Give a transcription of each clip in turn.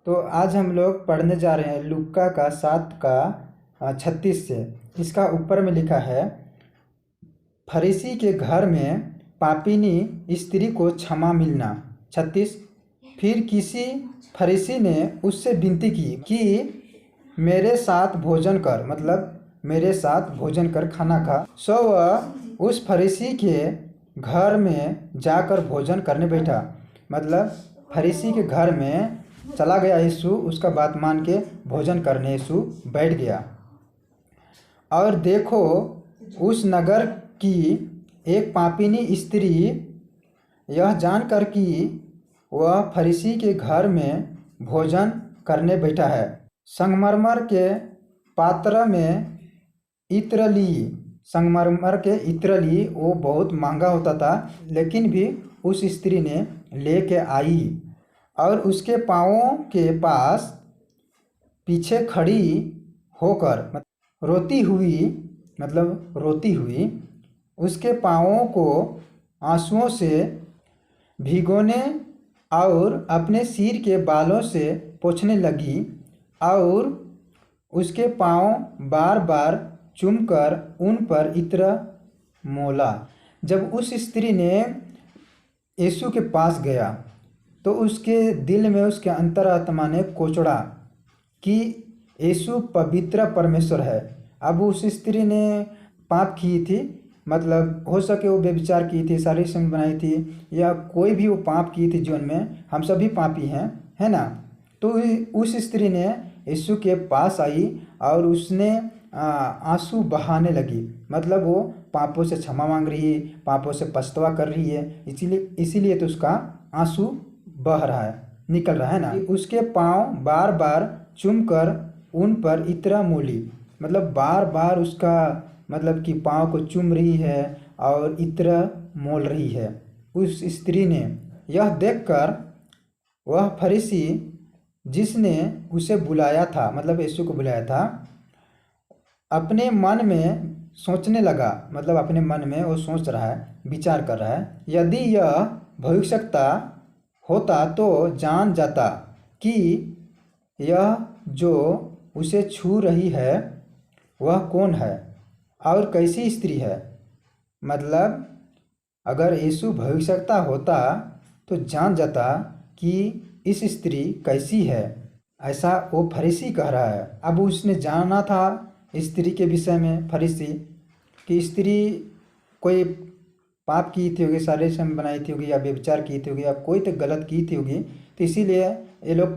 तो आज हम लोग पढ़ने जा रहे हैं लूका का 7 का 36 से। इसका ऊपर में लिखा है, फरीसी के घर में पापिनी स्त्री को क्षमा मिलना। 36। फिर किसी फरीसी ने उससे विनती की कि मेरे साथ भोजन कर, मतलब मेरे साथ भोजन कर, खाना खा। सो वह उस फरीसी के घर में जाकर भोजन करने बैठा। मतलब फरीसी के घर में चला गया यीशु, उसका बात मान के भोजन करने यीशु बैठ गया। और देखो, उस नगर की एक पापिनी स्त्री यह जानकर कि वह फरीसी के घर में भोजन करने बैठा है, संगमरमर के पात्र में इत्र ली। संगमरमर के इत्र ली, वो बहुत महंगा होता था, लेकिन भी उस स्त्री ने लेके आई और उसके पाँवों के पास पीछे खड़ी होकर रोती हुई उसके पाँवों को आंसुओं से भिगोने और अपने सिर के बालों से पोंछने लगी और उसके पाँव बार बार चूमकर उन पर इत्र मोला। जब उस स्त्री ने यीशु के पास गया तो उसके दिल में, उसके अंतरात्मा ने कोचड़ा कि यीशु पवित्र परमेश्वर है। अब उस स्त्री ने पाप की थी, मतलब हो सके वो व्यभिचार की थी, शारीरिक संबंध बनाई थी, या कोई भी वो पाप की थी जीवन में। हम सभी पापी हैं, है ना। तो उस स्त्री ने यीशु के पास आई और उसने आंसू बहाने लगी। मतलब वो पापों से क्षमा मांग रही है, पापों से पछतावा कर रही है, इसीलिए तो उसका आंसू बह रहा है, निकल रहा है ना। उसके पाँव बार बार चूमकर उन पर इत्र मोली, मतलब बार बार उसका मतलब कि पाँव को चूम रही है और इत्र मोल रही है। उस स्त्री ने यह देखकर वह फरीसी जिसने उसे बुलाया था, मतलब यीशु को बुलाया था, अपने मन में सोचने लगा। मतलब अपने मन में वो सोच रहा है, विचार कर रहा है, यदि यह भविष्यवक्ता होता तो जान जाता कि यह जो उसे छू रही है वह कौन है और कैसी स्त्री है। मतलब अगर यीशु भविष्यवक्ता होता तो जान जाता कि इस स्त्री कैसी है, ऐसा वो फरीसी कह रहा है। अब उसने जाना था स्त्री के विषय में, फरीसी, कि स्त्री कोई पाप की थी होगी, शारीरिक संबंध बनाई थी होगी, या व्यभिचार की थी होगी, या कोई तो गलत की थी होगी, तो इसीलिए ये लोग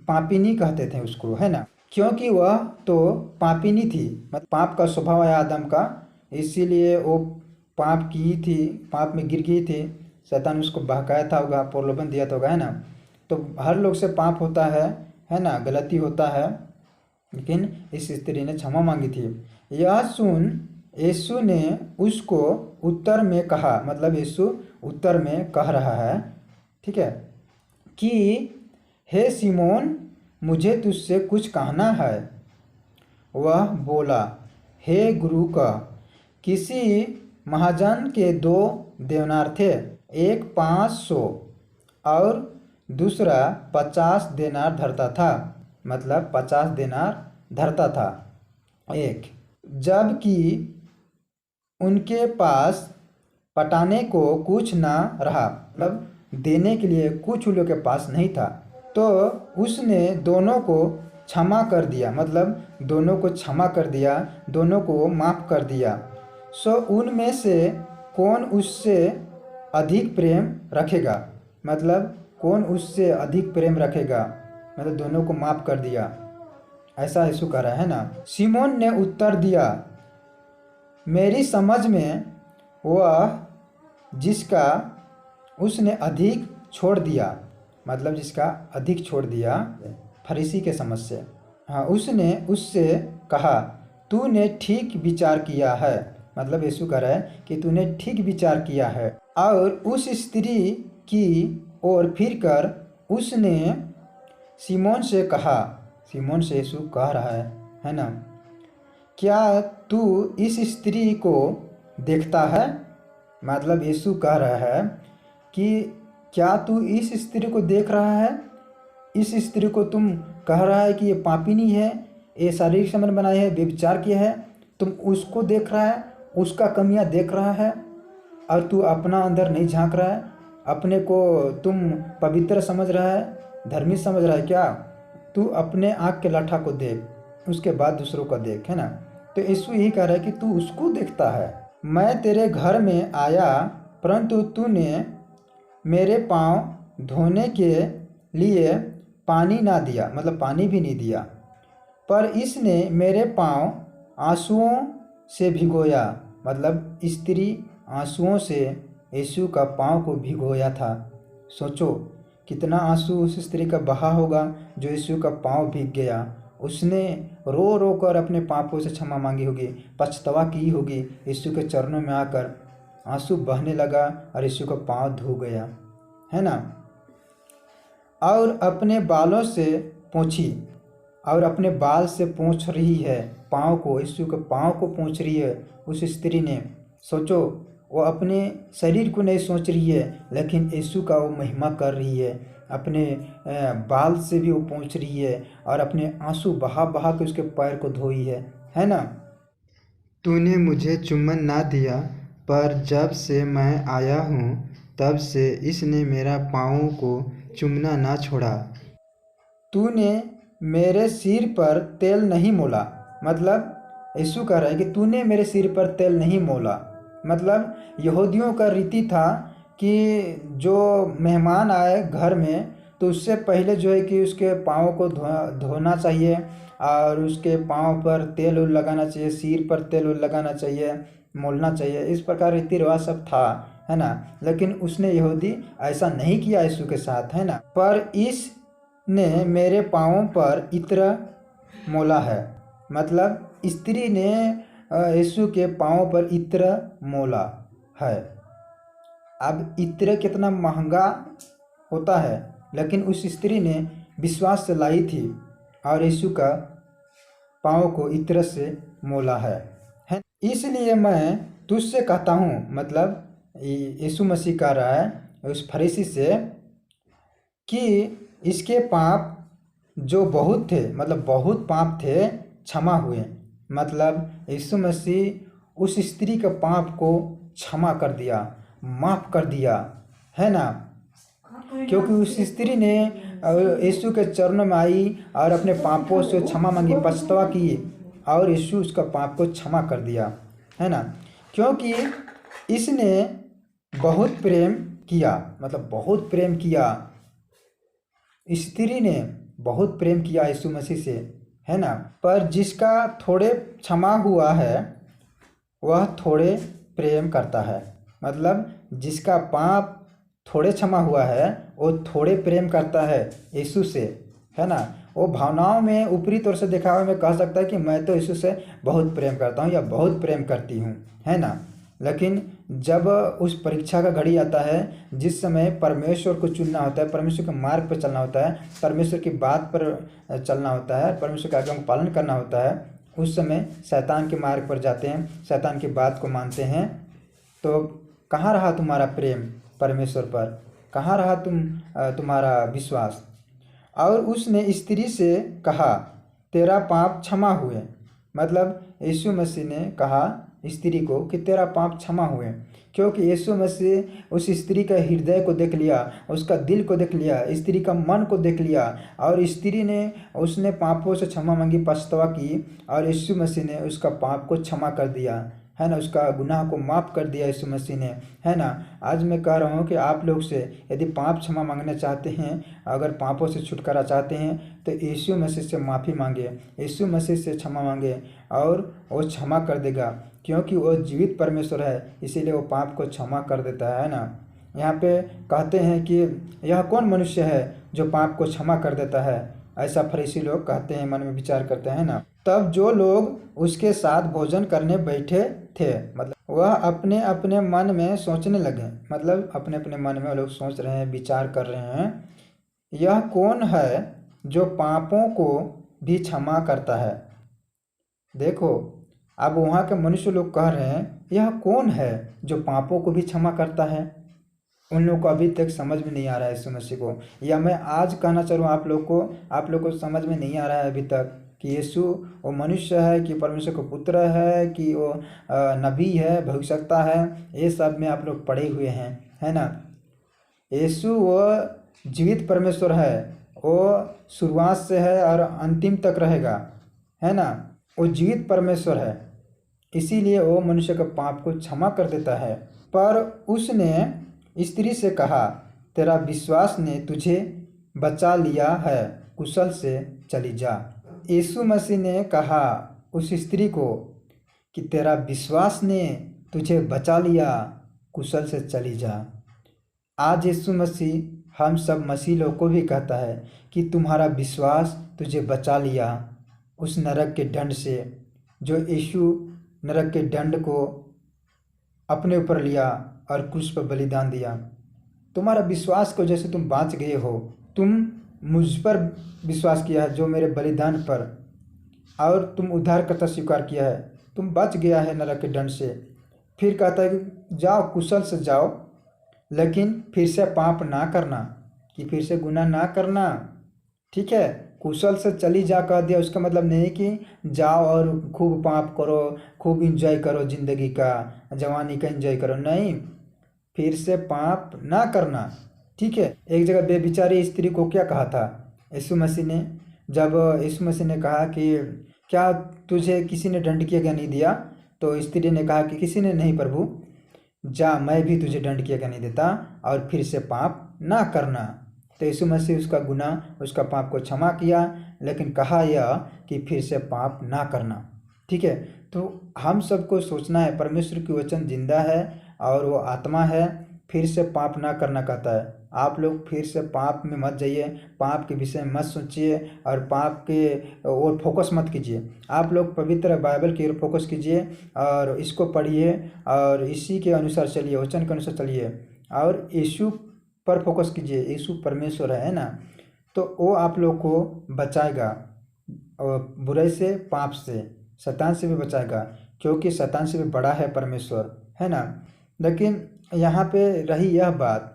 पापिनी कहते थे उसको, है ना। क्योंकि वह तो पापिनी थी, मतलब पाप का स्वभाव है आदम का, इसीलिए वो पाप की थी, पाप में गिर गई थी। शैतान उसको बहकाया था होगा, प्रलोभन दिया था होगा, है ना। तो हर लोग से पाप होता है ना, गलती होता है, लेकिन इस स्त्री ने क्षमा मांगी थी। यह सुन यीशु ने उसको उत्तर में कहा, मतलब यीशु उत्तर में कह रहा है, ठीक है, कि हे सिमोन, मुझे तुझसे कुछ कहना है। वह बोला, हे गुरु का। किसी महाजन के 2 देनार थे, एक 500 और दूसरा 50 देनार धरता था, मतलब 50 देनार धरता था एक। जबकि उनके पास पटाने को कुछ ना रहा, मतलब देने के लिए कुछ उन लोग के पास नहीं था, तो उसने दोनों को क्षमा कर दिया, मतलब दोनों को क्षमा कर दिया, दोनों को माफ़ कर दिया। सो उनमें से कौन उससे अधिक प्रेम रखेगा, मतलब कौन उससे अधिक प्रेम रखेगा, मतलब दोनों को माफ़ कर दिया, ऐसा यीशु कह रहा है ना। सिमोन ने उत्तर दिया, मेरी समझ में वह जिसका उसने अधिक छोड़ दिया, मतलब जिसका अधिक छोड़ दिया, फरीसी के समझ से। हाँ, उसने उससे कहा, तूने ठीक विचार किया है, मतलब यीशु कह रहा है कि तूने ठीक विचार किया है। और उस स्त्री की ओर फिर कर उसने सिमोन से कहा, सिमोन से यीशु कह रहा है ना, क्या तू इस स्त्री को देखता है। मतलब यीशु कह रहा है कि क्या तू इस स्त्री को देख रहा है। इस स्त्री को तुम कह रहा है कि ये पापिनी है, ये शारीरिक संबंध बनाए है, व्यभिचार किया है, तुम उसको देख रहा है, उसका कमियां देख रहा है और तू अपना अंदर नहीं झांक रहा है। अपने को तुम पवित्र समझ रहा है, धर्मी समझ रहा है क्या? तू अपने आँख के लाठा को देख, उसके बाद दूसरों को देख, है ना। तो यीशु यही कह रहा है कि तू उसको देखता है। मैं तेरे घर में आया परंतु तूने मेरे पाँव धोने के लिए पानी ना दिया, मतलब पानी भी नहीं दिया, पर इसने मेरे पाँव आंसुओं से भिगोया। मतलब स्त्री आंसुओं से यीशु का पाँव को भिगोया था। सोचो कितना आंसू उस स्त्री का बहा होगा जो यीशु का पाँव भीग गया। उसने रो रो कर अपने पापों से क्षमा मांगी होगी, पछतावा की होगी, यीशु के चरणों में आकर आंसू बहने लगा और यीशु का पाँव धो गया, है ना। और अपने बालों से पोंछी, और अपने बाल से पोंछ रही है पाँव को, यीशु के पाँव को पोंछ रही है उस स्त्री ने। सोचो वो अपने शरीर को नहीं सोच रही है, लेकिन यीशु का वो महिमा कर रही है। अपने बाल से भी वो पोंछ रही है और अपने आंसू बहा बहा के उसके पैर को धोई है ना। तूने मुझे चुम्बन ना दिया, पर जब से मैं आया हूँ तब से इसने मेरा पाँवों को चूमना ना छोड़ा। तूने मेरे सिर पर तेल नहीं मोला, मतलब यीशु कह रहा है कि तूने मेरे सिर पर तेल नहीं मोला। मतलब यहूदियों का रीति था कि जो मेहमान आए घर में तो उससे पहले जो है कि उसके पाँव को धोना चाहिए और उसके पाँव पर तेल उल लगाना चाहिए, सिर पर तेल उल लगाना चाहिए, मोलना चाहिए। इस प्रकार रीति रिवाज सब था, है ना। लेकिन उसने यहूदी ऐसा नहीं किया यीशु के साथ, है ना। पर इसने मेरे पाँवों पर इत्र मोला है, मतलब स्त्री ने यीशु के पाँव पर इत्र मोला है। अब इत्र कितना महंगा होता है, लेकिन उस स्त्री ने विश्वास से लाई थी और यीशु का पाँव को इत्र से मोला है। इसलिए मैं तुझसे कहता हूँ, मतलब यीशु मसीह कह रहा है उस फरीसी से कि इसके पाप जो बहुत थे, मतलब बहुत पाप थे, क्षमा हुए। मतलब यीशु मसीह उस स्त्री के पाप को क्षमा कर दिया, माफ़ कर दिया, है ना। क्योंकि उस स्त्री ने यीशु के चरणों में आई और अपने पापों से क्षमा मांगी, पछतावा की और यीशु उसका पाप को क्षमा कर दिया, है ना। क्योंकि इसने बहुत प्रेम किया, मतलब बहुत प्रेम किया, स्त्री ने बहुत प्रेम किया यीशु मसीह से, है ना। पर जिसका थोड़े क्षमा हुआ है वह थोड़े प्रेम करता है। मतलब जिसका पाप थोड़े क्षमा हुआ है वो थोड़े प्रेम करता है यीशु से, है ना। वो भावनाओं में ऊपरी तौर से दिखावे में कह सकता है कि मैं तो यीशु से बहुत प्रेम करता हूँ या बहुत प्रेम करती हूँ, है ना। लेकिन जब उस परीक्षा का घड़ी आता है, जिस समय परमेश्वर को चुनना होता है, परमेश्वर के मार्ग पर चलना होता है, परमेश्वर की बात पर चलना होता है, परमेश्वर के आज्ञा का पालन करना होता है, उस समय शैतान के मार्ग पर जाते हैं, शैतान की बात को मानते हैं। तो कहाँ रहा तुम्हारा प्रेम परमेश्वर पर, कहाँ रहा तुम्हारा विश्वास। और उसने स्त्री से कहा तेरा पाप क्षमा हुए। मतलब यीशु मसीह ने कहा स्त्री को कि तेरा पाप क्षमा हुए, क्योंकि यीशु मसीह उस स्त्री का हृदय को देख लिया, उसका दिल को देख लिया, स्त्री का मन को देख लिया। और स्त्री ने उसने पापों से क्षमा मांगी, पछतावा की और यीशु मसीह ने उसका पाप को क्षमा कर दिया, है ना। उसका गुनाह को माफ़ कर दिया यीशु मसीह ने, है ना। आज मैं कह रहा हूँ कि आप लोग से यदि पाप क्षमा मांगना चाहते हैं, अगर पापों से छुटकारा चाहते हैं तो यीशु मसीह से माफ़ी मांगे, यीशु मसीह से क्षमा मांगे और वो क्षमा कर देगा, क्योंकि वो जीवित परमेश्वर है, इसीलिए वो पाप को क्षमा कर देता है ना। यहाँ पे कहते हैं कि यह कौन मनुष्य है जो पाप को क्षमा कर देता है, ऐसा फरीसी लोग कहते हैं, मन में विचार करते हैं ना। तब जो लोग उसके साथ भोजन करने बैठे थे, मतलब वह अपने अपने मन में सोचने लगे, मतलब अपने अपने मन में लोग सोच रहे हैं, विचार कर रहे हैं, यह कौन है जो पापों को भी क्षमा करता है। देखो अब वहाँ के मनुष्य लोग कह रहे हैं यह कौन है जो पापों को भी क्षमा करता है। उन लोगों को अभी तक समझ में नहीं आ रहा है यीशु मसीह को। या मैं आज कहना चाह रहा हूँ आप लोग को समझ में नहीं आ रहा है अभी तक कि यीशु वो मनुष्य है कि परमेश्वर का पुत्र है कि वो नबी है, भविष्यवक्ता है। ये सब में आप लोग पढ़े हुए हैं, है ना। यीशु वो जीवित परमेश्वर है, वो शुरुआत से है और अंतिम तक रहेगा, है ना। वो जीवित परमेश्वर है, इसीलिए वो मनुष्य का पाप को क्षमा कर देता है। पर उसने स्त्री से कहा, तेरा विश्वास ने तुझे बचा लिया है, कुशल से चली जा। यीशु मसीह ने कहा उस स्त्री को कि तेरा विश्वास ने तुझे बचा लिया, कुशल से चली जा। आज यीशु मसीह हम सब मसीह लोग को भी कहता है कि तुम्हारा विश्वास तुझे बचा लिया उस नरक के दंड से, जो यीशु नरक के दंड को अपने ऊपर लिया और क्रूस पर बलिदान दिया। तुम्हारा विश्वास को जैसे तुम बाँच गए हो, तुम मुझ पर विश्वास किया है जो मेरे बलिदान पर, और तुम उद्धारकर्ता स्वीकार किया है, तुम बच गया है नरक के दंड से। फिर कहता है कि जाओ, कुशल से जाओ, लेकिन फिर से पाप ना करना, कि फिर से गुनाह ना करना, ठीक है। कुशल से चली जा कह दिया, उसका मतलब नहीं कि जाओ और खूब पाप करो, खूब इंजॉय करो, ज़िंदगी का, जवानी का इंजॉय करो, नहीं, फिर से पाप ना करना, ठीक है। एक जगह बेबिचारी स्त्री को क्या कहा था यीशु मसीह ने, जब यीशु मसीह ने कहा कि क्या तुझे किसी ने दंड किया क्या नहीं दिया, तो स्त्री ने कहा कि किसी ने नहीं प्रभु, जा मैं भी तुझे दंड किया क्या नहीं देता, और फिर से पाप ना करना। तो यीशु मसीह उसका गुनाह, उसका पाप को क्षमा किया, लेकिन कहा यह कि फिर से पाप ना करना, ठीक है। तो हम सबको सोचना है, परमेश्वर की वचन जिंदा है और वो आत्मा है, फिर से पाप ना करना कहता है। आप लोग फिर से पाप में मत जाइए, पाप के विषय में मत सोचिए और पाप के ओर फोकस मत कीजिए। आप लोग पवित्र बाइबल की ओर फोकस कीजिए और इसको पढ़िए और इसी के अनुसार चलिए, वचन के अनुसार चलिए, और यीशु पर फोकस कीजिए। यीशु परमेश्वर है ना, तो वो आप लोग को बचाएगा और बुराई से, पाप से, शैतान से भी बचाएगा, क्योंकि शैतान से भी बड़ा है परमेश्वर, है ना। लेकिन यहाँ पे रही यह बात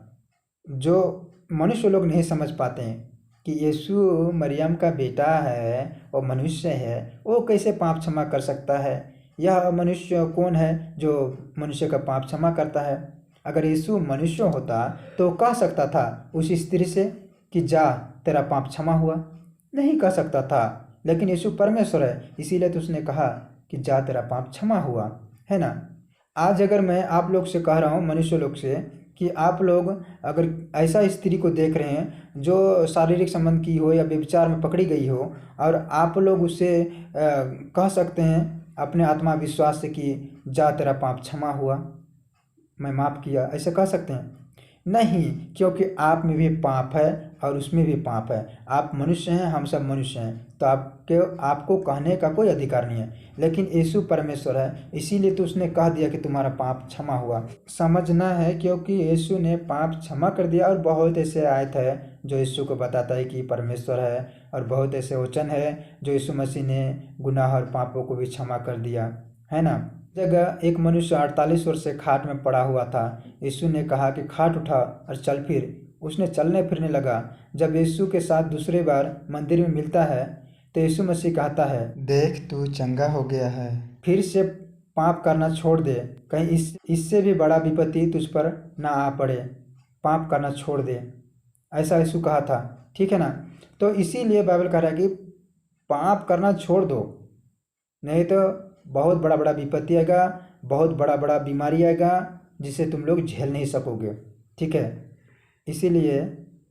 जो मनुष्य लोग नहीं समझ पाते हैं कि यीशु मरियम का बेटा है, वो मनुष्य है, वो कैसे पाप क्षमा कर सकता है। यह मनुष्य कौन है जो मनुष्य का पाप क्षमा करता है। अगर यीशु मनुष्य होता तो कह सकता था उस स्त्री से कि जा तेरा पाप क्षमा हुआ, नहीं कह सकता था। लेकिन यीशु परमेश्वर है, इसीलिए तो उसने कहा कि जा तेरा पाप क्षमा हुआ, है ना। आज अगर मैं आप लोग से कह रहा हूँ, मनुष्य लोग से, कि आप लोग अगर ऐसा स्त्री को देख रहे हैं जो शारीरिक संबंध की हो या व्यभिचार में पकड़ी गई हो, और आप लोग उससे कह सकते हैं अपने आत्मा विश्वास से कि जा तेरा पाप क्षमा हुआ, मैं माफ़ किया, ऐसे कह सकते हैं? नहीं, क्योंकि आप में भी पाप है और उसमें भी पाप है। आप मनुष्य हैं, हम सब मनुष्य हैं, तो आपको कहने का कोई अधिकार नहीं है। लेकिन यीशु परमेश्वर है, इसीलिए तो उसने कह दिया कि तुम्हारा पाप क्षमा हुआ। समझना है, क्योंकि यीशु ने पाप क्षमा कर दिया। और बहुत ऐसे आयत है जो यीशु को बताता है कि परमेश्वर है, और बहुत ऐसे वचन है जो यीशु मसीह ने गुनाह और पापों को भी क्षमा कर दिया, है ना। जगह एक मनुष्य 48 वर्ष से खाट में पड़ा हुआ था। यीशु ने कहा कि खाट उठा और चल फिर। उसने चलने फिरने लगा। जब यीशु के साथ दूसरी बार मंदिर में मिलता है तो यीशु मसीह कहता है, देख तू चंगा हो गया है, फिर से पाप करना छोड़ दे, कहीं इससे भी बड़ा विपत्ति तुझ पर ना आ पड़े। पाप करना छोड़ दे, ऐसा यीशु कहा था, ठीक है ना। तो इसीलिए बाइबल कह रहा है कि पाप करना छोड़ दो, नहीं तो बहुत बड़ा बड़ा विपत्ति आएगा, बहुत बड़ा बड़ा बीमारी आएगा जिसे तुम लोग झेल नहीं सकोगे, ठीक है। इसीलिए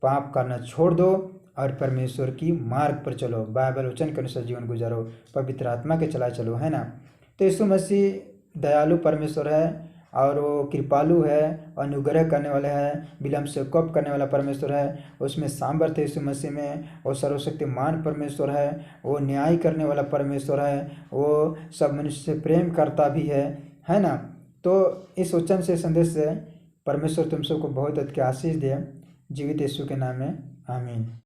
पाप करना छोड़ दो और परमेश्वर की मार्ग पर चलो, बाइबल वचन के अनुसार जीवन गुजारो, पवित्र आत्मा के चला चलो, है ना। तो यीशु मसीह दयालु परमेश्वर है और वो कृपालु है, अनुग्रह करने वाला है, विलम्ब से कोप करने वाला परमेश्वर है। उसमें सामर्थ्य यीशु मसीह में, वो सर्वशक्तिमान परमेश्वर है, वो न्याय करने वाला परमेश्वर है, वो सब मनुष्य से प्रेम करता भी है ना। तो इस वचन से, संदेश से परमेश्वर तुम सबको बहुत अधिक आशीष दे। जीवित यीशु के नाम में आमीन।